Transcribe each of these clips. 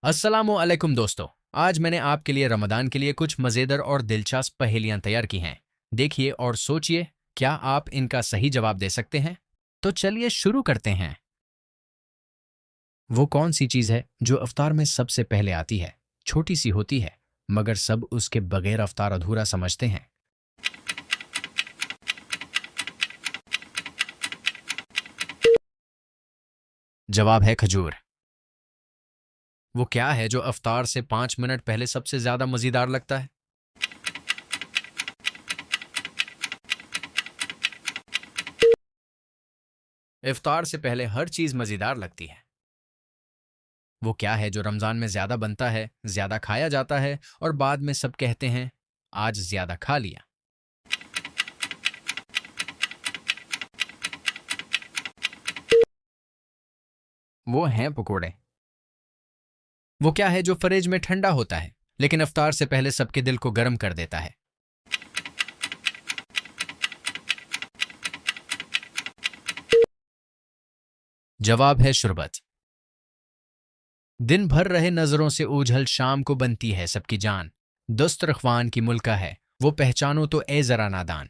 अस्सलामु अलैकुम दोस्तों। आज मैंने आपके लिए रमदान के लिए कुछ मज़ेदार और दिलचस्प पहेलियां तैयार की हैं। देखिए और सोचिए, क्या आप इनका सही जवाब दे सकते हैं? तो चलिए शुरू करते हैं। वो कौन सी चीज़ है जो अवतार में सबसे पहले आती है, छोटी सी होती है, मगर सब उसके बगैर अवतार अधूरा समझते हैं? जवाब है खजूर। वो क्या है जो अवतार से 5 मिनट पहले सबसे ज्यादा मज़ेदार लगता है? इफ्तार से पहले हर चीज़ मज़ेदार लगती है। वो क्या है जो रमज़ान में ज़्यादा बनता है, ज़्यादा खाया जाता है और बाद में सब कहते हैं, आज ज़्यादा खा लिया? वो हैं पकोड़े। वो क्या है जो फ्रिज में ठंडा होता है, लेकिन इफ्तार से पहले सबके दिल को गर्म कर देता है? जवाब है शरबत। दिन भर रहे नज़रों से ओझल शाम को बनती है सबकी जान। दस्तरख्वान की मुल्का है, वो पहचानो तो ए ज़रा नादान।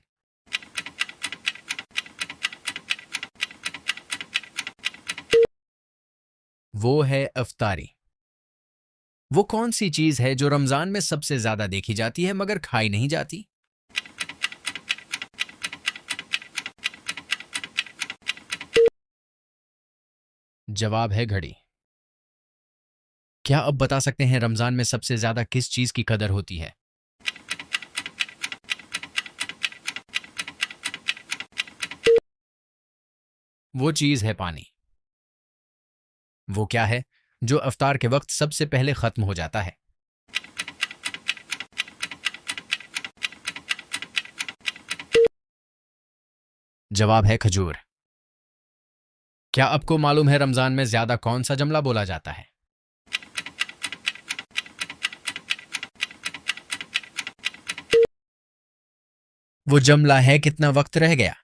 वो है अफ्तारी। वो कौन सी चीज़ है जो रमज़ान में सबसे ज़्यादा देखी जाती है मगर खाई नहीं जाती? जवाब है घड़ी। क्या अब बता सकते हैं रमज़ान में सबसे ज़्यादा किस चीज़ की कदर होती है? वो चीज़ है पानी। वो क्या है जो अफ्तार के वक्त सबसे पहले ख़त्म हो जाता है? जवाब है खजूर। क्या आपको मालूम है रमज़ान में ज़्यादा कौन सा जुमला बोला जाता है? वो जुमला है कितना वक्त रह गया।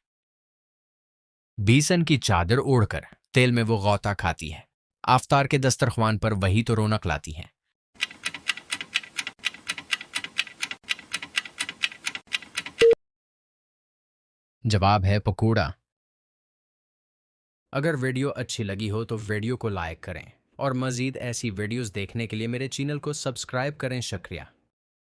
बीसन की चादर ओढ़कर तेल में वो गौता खाती है, आफ्तार के दस्तरख्वान पर वही तो रौनक लाती है। जवाब है पकौड़ा। अगर वीडियो अच्छी लगी हो तो वीडियो को लाइक करें और मज़ीद ऐसी वीडियोस देखने के लिए मेरे चैनल को सब्सक्राइब करें। शुक्रिया।